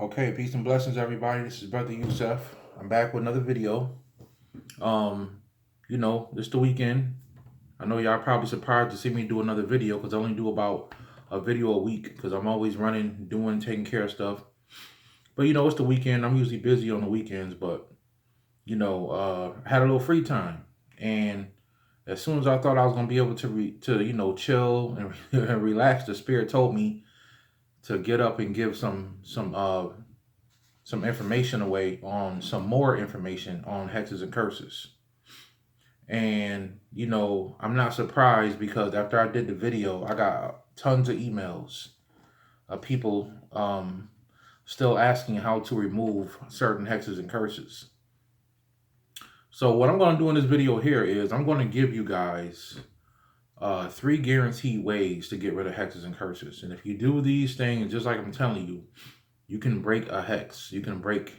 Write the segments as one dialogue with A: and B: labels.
A: Okay, peace and blessings, everybody. This is BroYosef. I'm back with another video. Um, it's the weekend. I know y'all probably surprised to see me do another video because I only do about a video a week because I'm always running, taking care of stuff. But it's the weekend. I'm usually busy on the weekends, but I had a little free time, and as soon as I thought I was gonna be able to chill and, and relax, the spirit told me to get up and give some information away on some more information on hexes and curses. And I'm not surprised because after I did the video, I got tons of emails of people still asking how to remove certain hexes and curses. So what I'm going to do in this video here is I'm going to give you guys 3 guaranteed ways to get rid of hexes and curses. And if you do these things, just like I'm telling you, you can break a hex. You can break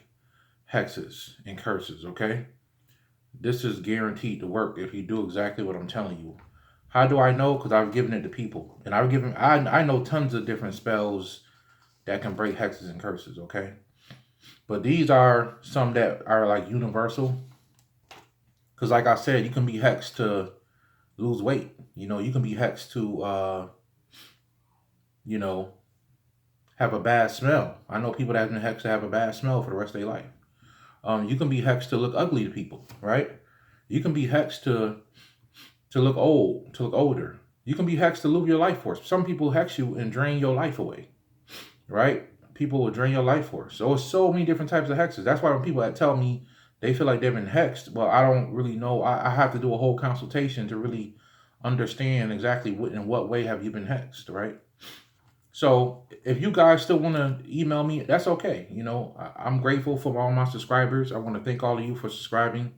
A: hexes and curses, okay? This is guaranteed to work if you do exactly what I'm telling you. How do I know? Because I've given it to people. And I know tons of different spells that can break hexes and curses, okay? But these are some that are like universal. Because like I said, you can be hexed to lose weight. You can be hexed to, have a bad smell. I know people that have been hexed to have a bad smell for the rest of their life. You can be hexed to look ugly to people, right? You can be hexed to look old, to look older. You can be hexed to lose your life force. Some people hex you and drain your life away, right? People will drain your life force. So it's so many different types of hexes. That's why when people that tell me they feel like they've been hexed, well, I don't really know. I have to do a whole consultation to really understand exactly in what way have you been hexed, right? So if you guys still want to email me, that's okay. I'm grateful for all my subscribers. I want to thank all of you for subscribing.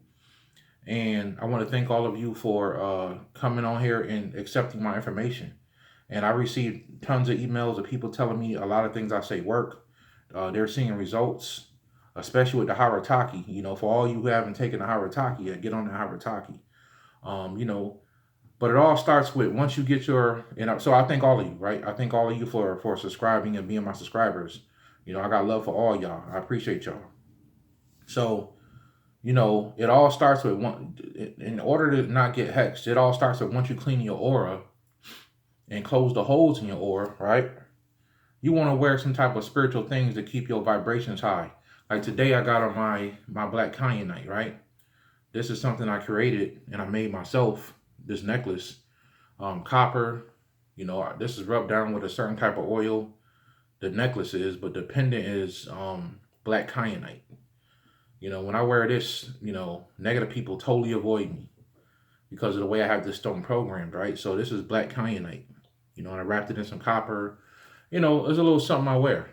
A: And I want to thank all of you for coming on here and accepting my information. And I received tons of emails of people telling me a lot of things I say work. They're seeing results, especially with the Harataki. For all you who haven't taken the Harataki yet, get on the Harataki. But it all starts with once you get so I thank all of you, right? I thank all of you for subscribing and being my subscribers. I got love for all y'all. I appreciate y'all. So, it all starts with one. In order to not get hexed, it all starts with once you clean your aura and close the holes in your aura, right? You want to wear some type of spiritual things to keep your vibrations high. Like today, I got on my black kyanite, right? This is something I created and I made myself. This necklace, copper. This is rubbed down with a certain type of oil. The necklace is, but the pendant is black kyanite. When I wear this, negative people totally avoid me because of the way I have this stone programmed, right? So this is black kyanite, and I wrapped it in some copper. It's a little something I wear,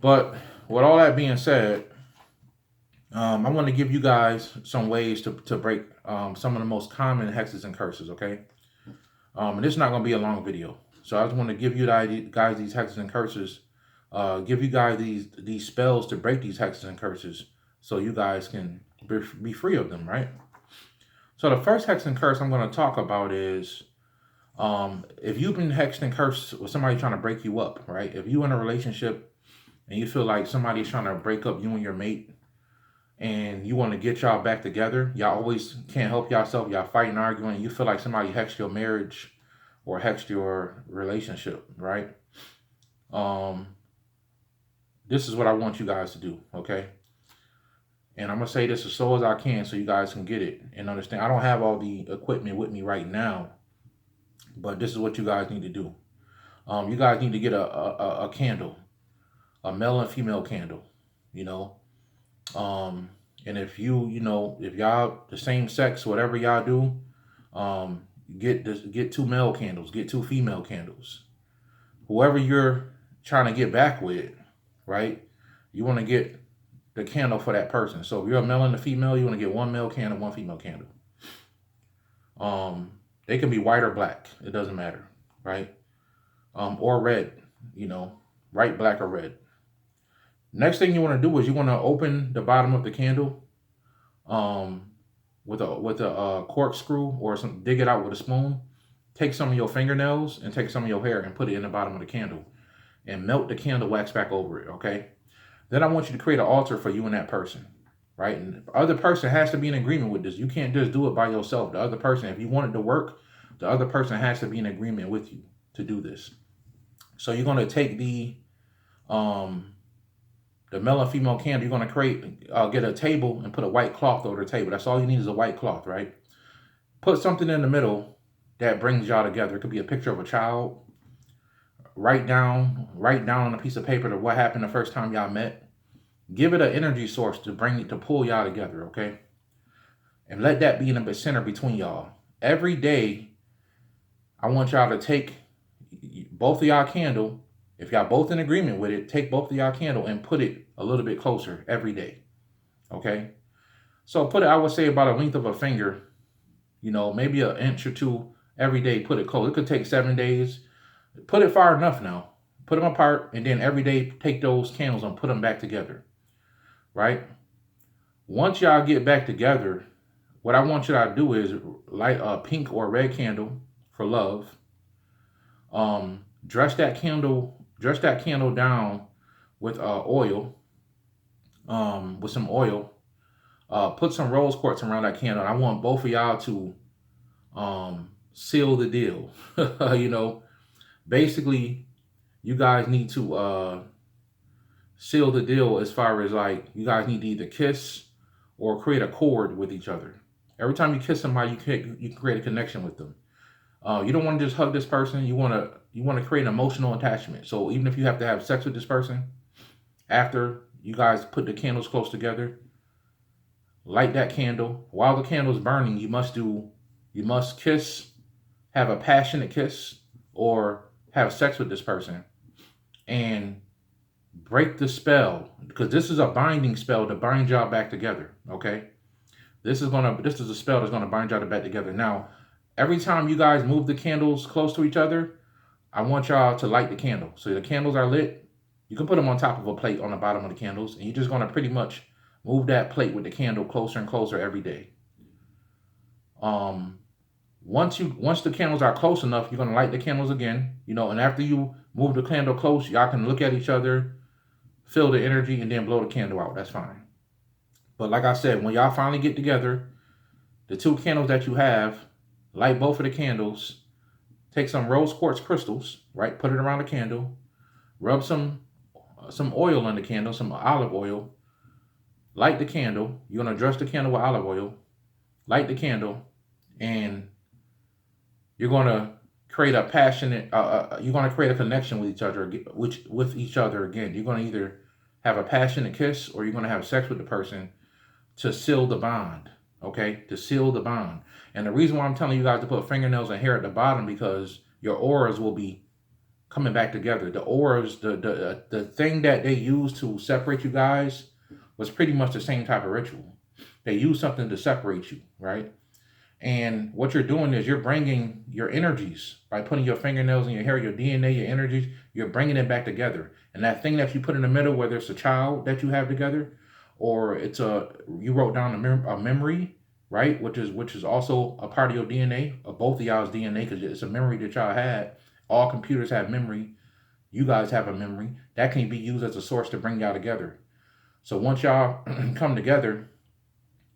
A: But with all that being said, I want to give you guys some ways to break some of the most common hexes and curses, okay? And it's not going to be a long video. So I just want to give you guys these hexes and curses, give you guys these spells to break these hexes and curses so you guys can be free of them, right? So the first hex and curse I'm going to talk about is if you've been hexed and cursed with somebody trying to break you up, right? If you're in a relationship and you feel like somebody's trying to break up you and your mate and you want to get y'all back together, y'all always can't help yourself, y'all fighting, arguing, and you feel like somebody hexed your marriage or hexed your relationship, right? This is what I want you guys to do, okay? And I'm going to say this as slow as I can so you guys can get it and understand. I don't have all the equipment with me right now, but this is what you guys need to do. You guys need to get a candle, a male and female candle, and if if y'all the same sex, whatever y'all do, get 2 male candles, get 2 female candles. Whoever you're trying to get back with, right? You want to get the candle for that person. So if you're a male and a female, you want to get 1 male candle, 1 female candle. They can be white or black. It doesn't matter, right? Or red, white, black, or red. Next thing you want to do is you want to open the bottom of the candle with a corkscrew or dig it out with a spoon. Take some of your fingernails and take some of your hair and put it in the bottom of the candle. and melt the candle wax back over it, okay? Then I want you to create an altar for you and that person, right? And the other person has to be in agreement with this. You can't just do it by yourself. The other person, if you want it to work, the other person has to be in agreement with you to do this. So you're going to take the male and female candle. You're going to get a table and put a white cloth over the table. That's all you need is a white cloth, right? Put something in the middle that brings y'all together. It could be a picture of a child. Write down on a piece of paper what happened the first time y'all met. Give it an energy source to pull y'all together, okay? And let that be in the center between y'all. Every day, I want y'all to take both of y'all candle. If y'all both in agreement with it, take both of y'all candle and put it a little bit closer every day, okay? So put it, I would say, about a length of a finger, maybe an inch or two every day. Put it close. It could take 7 days. Put it far enough now. Put them apart, and then every day take those candles and put them back together, right? Once y'all get back together, what I want y'all to do is light a pink or red candle for love. Dress that candle down with oil, with some oil. Put some rose quartz around that candle. I want both of y'all to seal the deal. Basically, you guys need to seal the deal as far as like you guys need to either kiss or create a cord with each other. Every time you kiss somebody, you can create a connection with them. You don't want to just hug this person. You want to create an emotional attachment. So even if you have to have sex with this person, after you guys put the candles close together, light that candle. While the candle is burning, you must kiss, have a passionate kiss, or have sex with this person, and break the spell, because this is a binding spell to bind y'all back together. Okay, this is a spell that's gonna bind y'all back together. Now, every time you guys move the candles close to each other, I want y'all to light the candle. So the candles are lit. You can put them on top of a plate on the bottom of the candles, and you're just gonna pretty much move that plate with the candle closer and closer every day. Once the candles are close enough, you're gonna light the candles again, and after you move the candle close, y'all can look at each other, feel the energy, and then blow the candle out. That's fine. But like I said, when y'all finally get together, the 2 candles that you have, light both of the candles, take some rose quartz crystals, right? Put it around the candle, rub some oil on the candle, some olive oil, light the candle. You're gonna dress the candle with olive oil, light the candle, and you're gonna create a passionate. You're gonna create a connection with each other, again. You're gonna either have a passionate kiss or you're gonna have sex with the person to seal the bond. Okay, to seal the bond. And the reason why I'm telling you guys to put fingernails and hair at the bottom, because your auras will be coming back together. The auras, the thing that they use to separate you guys was pretty much the same type of ritual. They use something to separate you, right? And what you're doing is you're bringing your energies by putting your fingernails in your hair, your DNA, your energies, you're bringing it back together. And that thing that you put in the middle, whether it's a child that you have together, or you wrote down a memory, right? Which is also a part of your DNA, of both of y'all's DNA, because it's a memory that y'all had. All computers have memory. You guys have a memory. That can be used as a source to bring y'all together. So once y'all come together,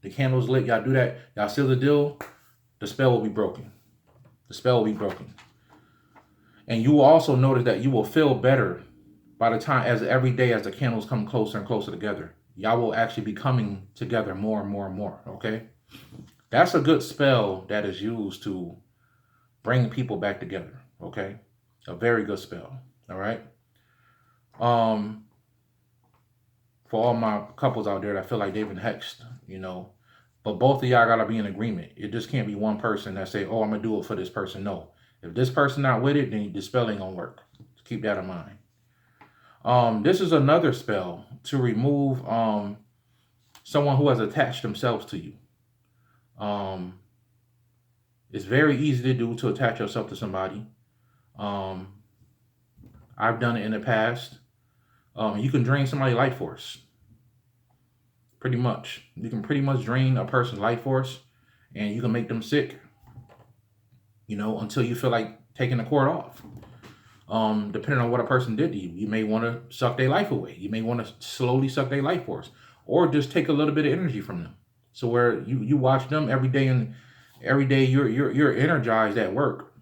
A: the candle's lit, y'all do that, y'all seal the deal, the spell will be broken. The spell will be broken. And you will also notice that you will feel better by the time, every day as the candles come closer and closer together. Y'all will actually be coming together more and more and more, okay? That's a good spell that is used to bring people back together, okay? A very good spell, all right? For all my couples out there that feel like they've been hexed, but both of y'all gotta be in agreement. It just can't be one person that say, "Oh, I'm gonna do it for this person." No, if this person not with it, then the spell ain't gonna work. Keep that in mind. This is another spell to remove someone who has attached themselves to you. It's very easy to do, to attach yourself to somebody. I've done it in the past. You can drain somebody's life force. Pretty much. You can pretty much drain a person's life force, and you can make them sick, until you feel like taking the cord off. Depending on what a person did to you. You may want to suck their life away. You may want to slowly suck their life force, or just take a little bit of energy from them. So where you watch them every day, and every day you're energized at work.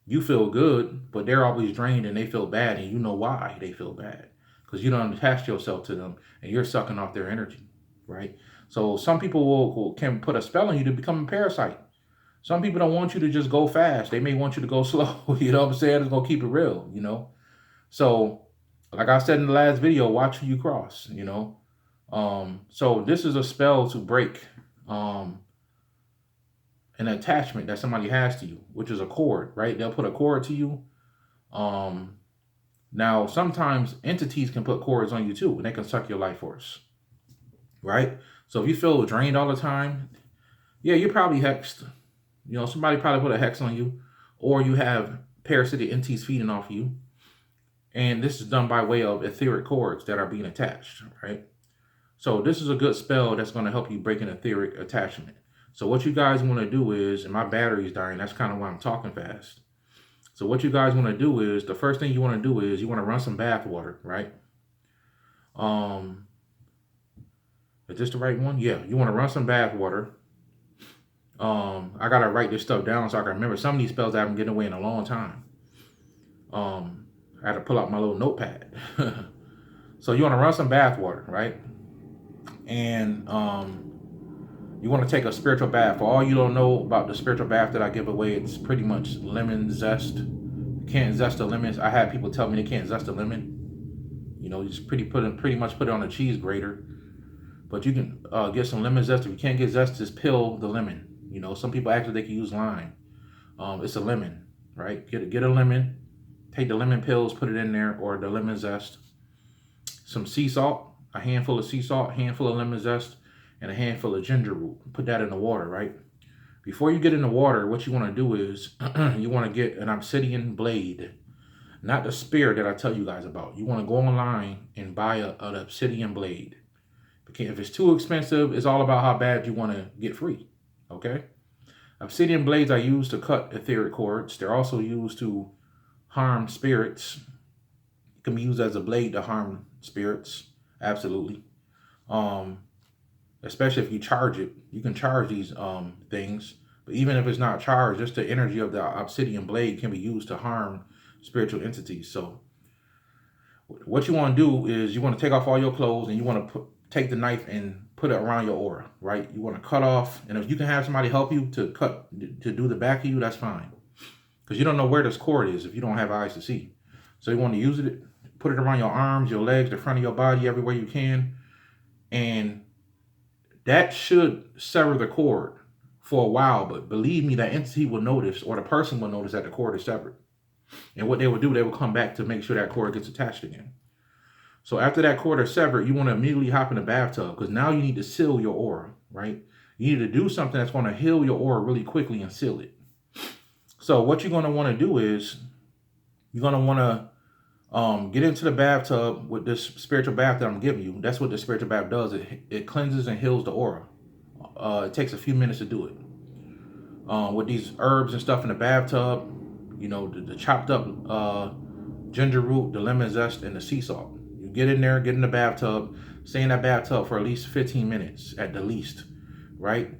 A: You feel good, but they're always drained and they feel bad, and you know why they feel bad, because you don't attach yourself to them and you're sucking off their energy, right? So some people can put a spell on you to become a parasite. Some people don't want you to just go fast. They may want you to go slow. You know what I'm saying? It's gonna keep it real, you know. So, like I said in the last video, watch who you cross, you know. So this is a spell to break an attachment that somebody has to you, which is a cord, right? They'll put a cord to you. Now sometimes entities can put cords on you too, and they can suck your life force, right? So if you feel drained all the time, yeah, you're probably hexed. You know, somebody probably put a hex on you, or you have parasitic entities feeding off you. And this is done by way of etheric cords that are being attached, right? So this is a good spell that's going to help you break an etheric attachment. So what you guys want to do is, and my battery's dying, that's kind of why I'm talking fast. So what you guys want to do is, the first thing you want to do is you want to run some bath water, right? Is this the right one? Yeah, you want to run some bath water. I gotta write this stuff down so I can remember. Some of these spells I haven't getting away in a long time. I had to pull out my little notepad. So you want to run some bath water, right? And you want to take a spiritual bath. For all you don't know about the spiritual bath that I give away, it's pretty much lemon zest. You can't zest a lemon. I had people tell me they can't zest a lemon. You know, you just pretty much put it on a cheese grater. But you can get some lemon zest. If you can't get zest, just peel the lemon. You know, some people actually they can use lime. It's a lemon, right? Get a lemon, take the lemon pills, put it in there, or the lemon zest. Some sea salt, a handful of sea salt, a handful of lemon zest, and a handful of ginger root. Put that in the water, right? Before you get in the water, what you want to do is you want to get an obsidian blade, not the spear that I tell you guys about. You want to go online and buy an obsidian blade. Okay, if it's too expensive, it's all about how bad you want to get free. Okay, obsidian blades are used to cut etheric cords. They're also used to harm spirits. It can be used as a blade to harm spirits. Absolutely. Especially if you charge it, you can charge these things. But even if it's not charged, just the energy of the obsidian blade can be used to harm spiritual entities. So what you want to do is you want to take off all your clothes and you want to take the knife and put it around your aura, right? You want to cut off, and if you can have somebody help you to do the back of you, that's fine. Because you don't know where this cord is if you don't have eyes to see. So you want to use it, put it around your arms, your legs, the front of your body, everywhere you can. And that should sever the cord for a while, but believe me, that entity will notice, or the person will notice that the cord is severed. And what they will do, they will come back to make sure that cord gets attached again. So after that cord is severed, you want to immediately hop in the bathtub, because now you need to seal your aura, right? You need to do something that's going to heal your aura really quickly and seal it. So what you're going to want to do is you're going to want to get into the bathtub with this spiritual bath that I'm giving you. That's what the spiritual bath does. It cleanses and heals the aura. It takes a few minutes to do it. With these herbs and stuff in the bathtub, you know, the chopped up ginger root, the lemon zest, and the sea salt. You get in there, get in the bathtub, stay in that bathtub for at least 15 minutes at the least, right?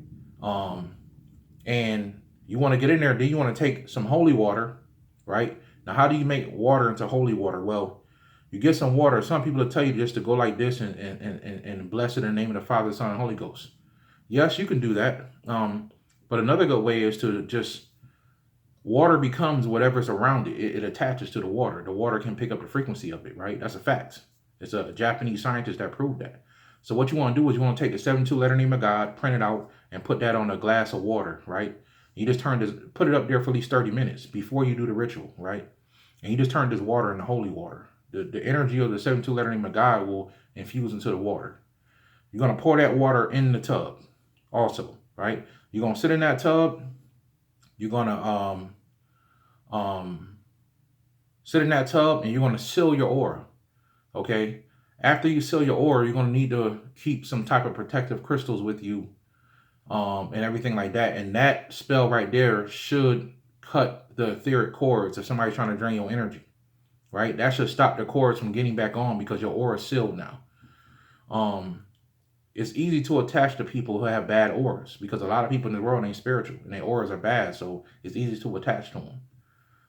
A: And you want to get in there, then you want to take some holy water, right? Now, how do you make water into holy water? Well, you get some water. Some people will tell you just to go like this and bless it in the name of the Father, Son, and Holy Ghost. Yes, you can do that. But another good way is to just, water becomes whatever's around it. It attaches to the water. The water can pick up the frequency of it, right? That's a fact. It's a Japanese scientist that proved that. So what you want to do is you want to take the 72-letter name of God, print it out, and put that on a glass of water, right? You just put it up there for at least 30 minutes before you do the ritual, right? And you just turn this water into holy water. The energy of the 72-letter name of God will infuse into the water. You're going to pour that water in the tub also, right? You're going to sit in that tub. You're going to sit in that tub and you're going to seal your aura, okay? After you seal your aura, you're going to need to keep some type of protective crystals with you and everything like that. And that spell right there should cut the etheric cords if somebody's trying to drain your energy. right? That should stop the cords from getting back on because your aura is sealed now. It's easy to attach to people who have bad auras because a lot of people in the world ain't spiritual and their auras are bad, so it's easy to attach to them.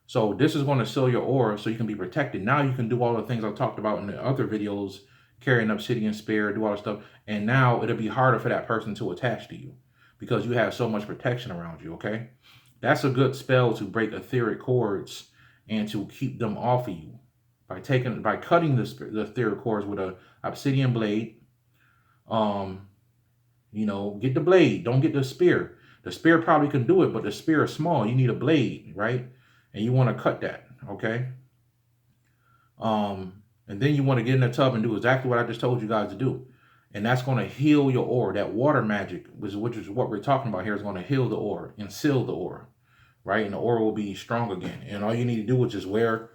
A: So this is going to seal your aura so you can be protected. Now you can do all the things I talked about in the other videos, carry an obsidian spear, do all the stuff, and now it'll be harder for that person to attach to you because you have so much protection around you, okay? That's a good spell to break etheric cords and to keep them off of you by cutting the etheric cords with a obsidian blade. Get the blade. Don't get the spear. The spear probably can do it, but the spear is small. You need a blade, right? And you want to cut that, okay? And then you want to get in the tub and do exactly what I just told you guys to do. And that's going to heal your aura. That water magic, which is what we're talking about here, is going to heal the aura and seal the aura, right? And the aura will be strong again. And all you need to do is just wear.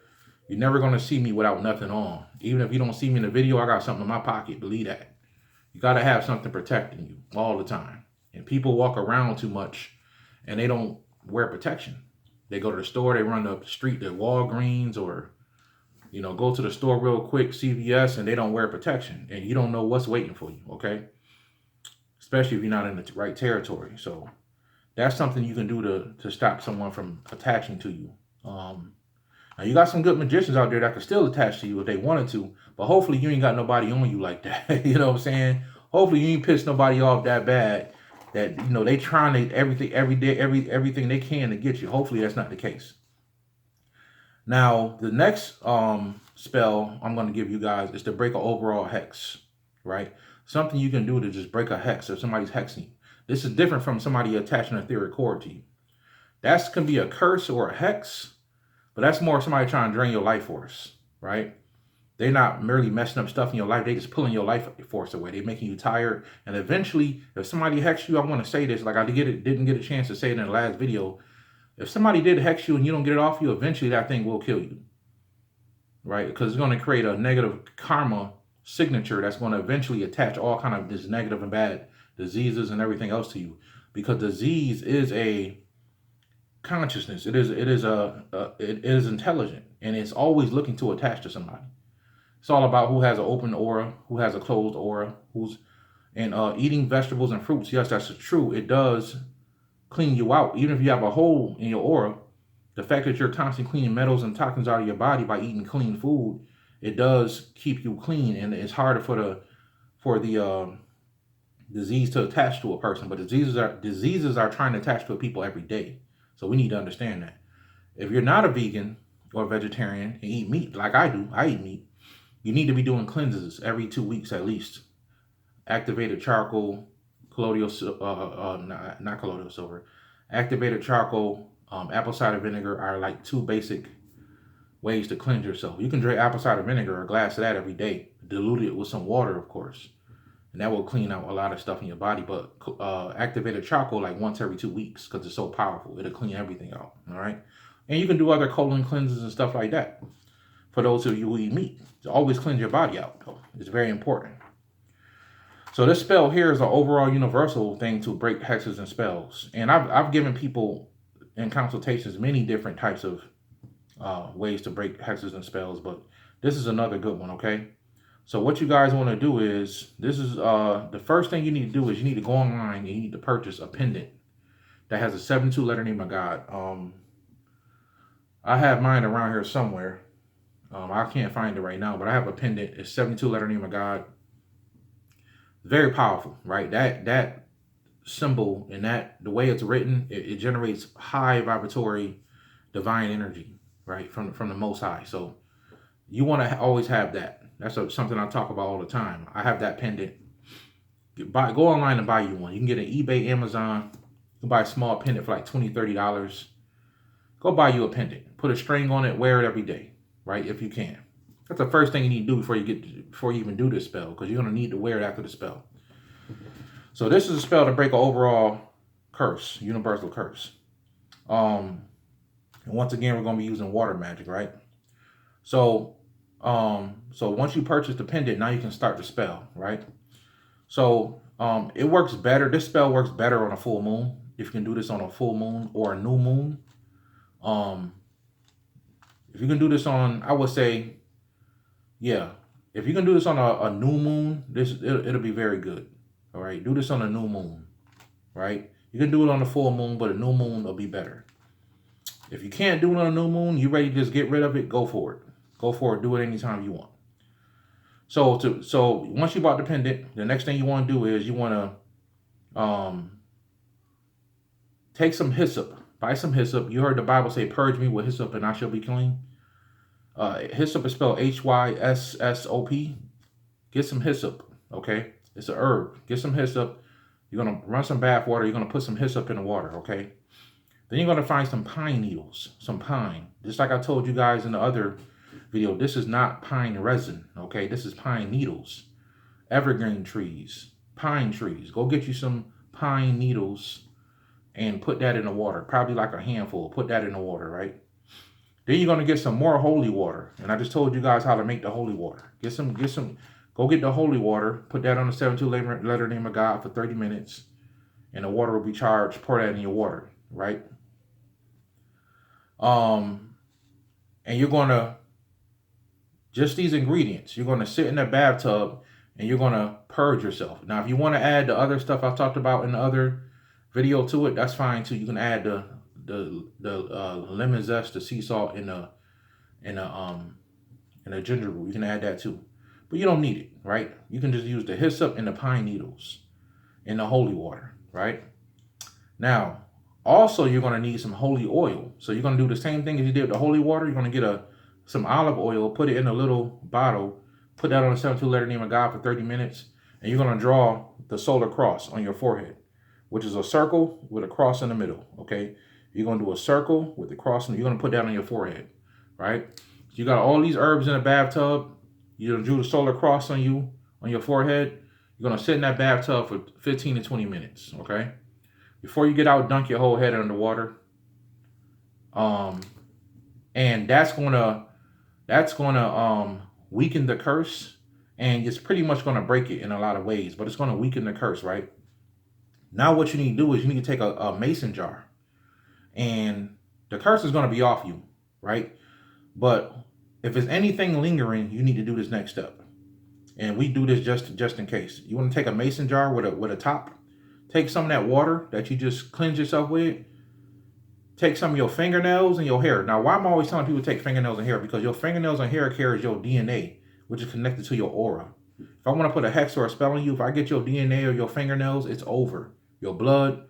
A: You're never going to see me without nothing on. Even if you don't see me in the video, I got something in my pocket. Believe that. You got to have something protecting you all the time. And people walk around too much and they don't wear protection. They go to the store, they run up the street to Walgreens or, go to the store real quick, CVS, and they don't wear protection. And you don't know what's waiting for you, okay? Especially if you're not in the right territory. So that's something you can do to stop someone from attaching to you. Now, you got some good magicians out there that can still attach to you if they wanted to, but hopefully you ain't got nobody on you like that. You know what I'm saying? Hopefully you ain't pissed nobody off that bad that, they trying to everything they can to get you. Hopefully that's not the case. Now, the next spell I'm going to give you guys is to break an overall hex, right? Something you can do to just break a hex if somebody's hexing you. This is different from somebody attaching a etheric cord to you. That can be a curse or a hex. But that's more somebody trying to drain your life force, right? They're not merely messing up stuff in your life. They just pulling your life force away. They're making you tired. And eventually, if somebody hexes you, I want to say this, like I didn't get a chance to say it in the last video. If somebody did hex you and you don't get it off you, eventually that thing will kill you, right? Because it's going to create a negative karma signature that's going to eventually attach all kind of this negative and bad diseases and everything else to you. Because disease is a consciousness. It is intelligent, and it's always looking to attach to somebody. It's all about who has an open aura, who has a closed aura, eating vegetables and fruits. Yes, that's true. It does clean you out. Even if you have a hole in your aura, the fact that you're constantly cleaning metals and toxins out of your body by eating clean food, it does keep you clean, and it's harder for the disease to attach to a person. But diseases are trying to attach to people every day. So we need to understand that. If you're not a vegan or a vegetarian and eat meat, like I do, I eat meat, you need to be doing cleanses every 2 weeks at least. Activated charcoal, colloidal, not colloidal silver, activated charcoal, apple cider vinegar are like 2 basic ways to cleanse yourself. You can drink apple cider vinegar, a glass of that every day, dilute it with some water, of course. And that will clean out a lot of stuff in your body. But activated charcoal like once every 2 weeks because it's so powerful. It'll clean everything out. All right. And you can do other colon cleanses and stuff like that. For those of you who eat meat, to always cleanse your body out. Though. It's very important. So this spell here is an overall universal thing to break hexes and spells. And I've given people in consultations many different types of ways to break hexes and spells. But this is another good one. Okay. So what you guys want to do is, this is the first thing you need to do is you need to go online and you need to purchase a pendant that has a 72 letter name of God. I have mine around here somewhere. I can't find it right now, but I have a pendant. It's 72 letter name of God. Very powerful, right? That symbol and the way it's written, it generates high vibratory divine energy, right? From the Most High. So you want to always have that. That's something I talk about all the time. I have that pendant. Go online and buy you one. You can get an eBay, Amazon. You can buy a small pendant for like $20, $30. Go buy you a pendant. Put a string on it. Wear it every day, right? If you can. That's the first thing you need to do before you even do this spell, because you're going to need to wear it after the spell. So this is a spell to break an overall curse, universal curse. And once again, we're going to be using water magic, right? So once you purchase the pendant, now you can start the spell, right? So it works better. This spell works better on a full moon. If you can do this on a full moon or a new moon, If you can do this on, I would say, yeah, if you can do this on a new moon, it'll be very good. All right, do this on a new moon, right? You can do it on a full moon, but a new moon will be better. If you can't do it on a new moon, you ready to just get rid of it, go for it. Go for it. Do it anytime you want. So once you bought the pendant, the next thing you want to do is you want to take some hyssop. Buy some hyssop. You heard the Bible say, "Purge me with hyssop, and I shall be clean." Hyssop is spelled Hyssop. Get some hyssop. Okay, it's a herb. Get some hyssop. You're gonna run some bath water. You're gonna put some hyssop in the water. Okay. Then you're gonna find some pine needles, some pine. Just like I told you guys in the other video, this is not pine resin. Okay, this is pine needles. Evergreen trees, pine trees. Go get you some pine needles and put that in the water. Probably like a handful. Put that in the water, right? Then you're gonna get some more holy water. And I just told you guys how to make the holy water. Go get the holy water, put that on the 72 letter name of God for 30 minutes, and the water will be charged. Pour that in your water, right? And you're gonna, just these ingredients, you're gonna sit in the bathtub and you're gonna purge yourself. Now, if you want to add the other stuff I talked about in the other video to it, that's fine too. You can add the lemon zest, the sea salt, and the ginger root. You can add that too, but you don't need it, right? You can just use the hyssop and the pine needles in the holy water, right? Now, also you're gonna need some holy oil. So you're gonna do the same thing as you did with the holy water. You're gonna get some olive oil, put it in a little bottle, put that on a 72 letter name of God for 30 minutes, and you're gonna draw the solar cross on your forehead, which is a circle with a cross in the middle. Okay, you're gonna do a circle with the cross, and you're gonna put that on your forehead, right? So you got all these herbs in a bathtub. You drew the solar cross on your forehead. You're gonna sit in that bathtub for 15 to 20 minutes. Okay, before you get out, dunk your whole head under water. And that's gonna weaken the curse, and it's pretty much gonna break it in a lot of ways, but it's gonna weaken the curse, right? Now what you need to do is you need to take a mason jar, and the curse is gonna be off you, right? But if there's anything lingering, you need to do this next step. And we do this just in case. You want to take a mason jar with a top, take some of that water that you just cleanse yourself with, take some of your fingernails and your hair. Now, why I'm always telling people to take fingernails and hair? Because your fingernails and hair carries your DNA, which is connected to your aura. If I want to put a hex or a spell on you, if I get your DNA or your fingernails, it's over. Your blood,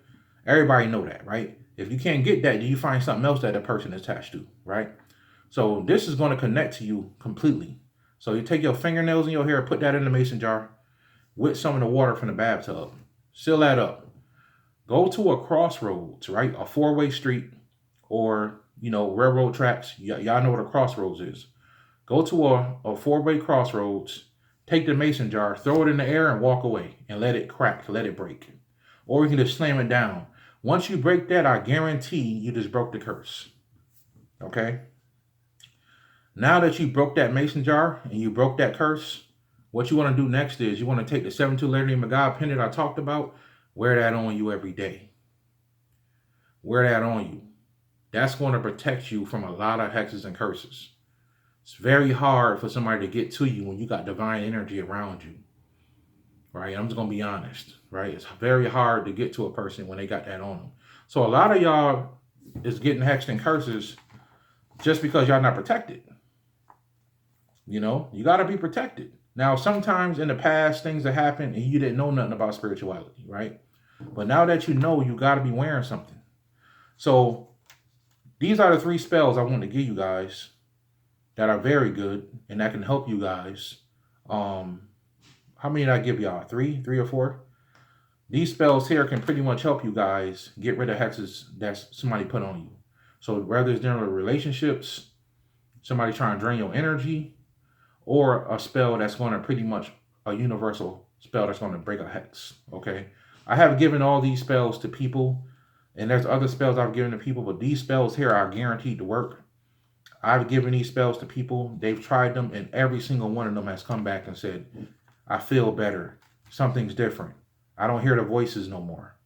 A: everybody know that, right? If you can't get that, you find something else that person is attached to, right? So this is going to connect to you completely. So you take your fingernails and your hair, put that in the mason jar with some of the water from the bathtub. Seal that up. Go to a crossroads, right? A four-way street, or, railroad tracks. Y'all know what a crossroads is. Go to a four-way crossroads, take the mason jar, throw it in the air, and walk away and let it crack, let it break. Or you can just slam it down. Once you break that, I guarantee you just broke the curse. Okay? Now that you broke that mason jar and you broke that curse, what you want to do next is you want to take the 72 letter name of God pendant I talked about, wear that on you every day. Wear that on you. That's going to protect you from a lot of hexes and curses. It's very hard for somebody to get to you when you got divine energy around you. Right? I'm just going to be honest. Right? It's very hard to get to a person when they got that on them. So a lot of y'all is getting hexed and curses just because y'all not protected. You got to be protected. Now, sometimes in the past, things have happened and you didn't know nothing about spirituality, right? But now that you know, you got to be wearing something. So these are the 3 spells I want to give you guys that are very good and that can help you guys. How many did I give y'all? 3 or 4? These spells here can pretty much help you guys get rid of hexes that somebody put on you. So whether it's dealing with relationships, somebody trying to drain your energy, or a spell that's going to pretty much a universal spell that's going to break a hex, okay? I have given all these spells to people, and there's other spells I've given to people, but these spells here are guaranteed to work. I've given these spells to people, they've tried them, and every single one of them has come back and said, I feel better. Something's different. I don't hear the voices no more.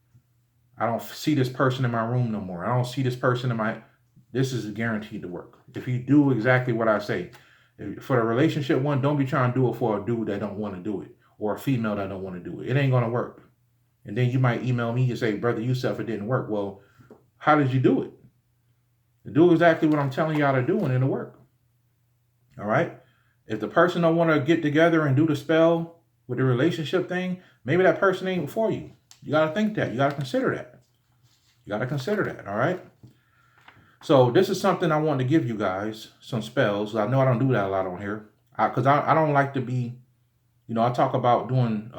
A: I don't see this person in my room no more. I don't see this person in my... this is guaranteed to work. If you do exactly what I say. For the relationship one, don't be trying to do it for a dude that don't want to do it or a female that don't want to do it. It ain't going to work. And then you might email me and say, BroYosef, it didn't work. Well, how did you do it? Do exactly what I'm telling y'all to do and it'll work. All right? If the person don't want to get together and do the spell with the relationship thing, maybe that person ain't for you. You got to think that. You got to consider that. You got to consider that. All right? So this is something I wanted to give you guys, some spells. I know I don't do that a lot on here. Because I don't like to be, I talk about doing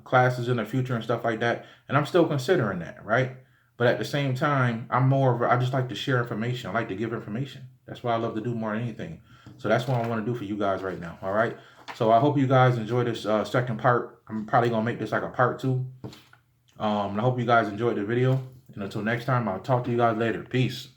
A: classes in the future and stuff like that. And I'm still considering that, right? But at the same time, I just like to share information. I like to give information. That's what I love to do more than anything. So that's what I want to do for you guys right now. All right. So I hope you guys enjoy this second part. I'm probably going to make this like a part 2. And I hope you guys enjoyed the video. And until next time, I'll talk to you guys later. Peace.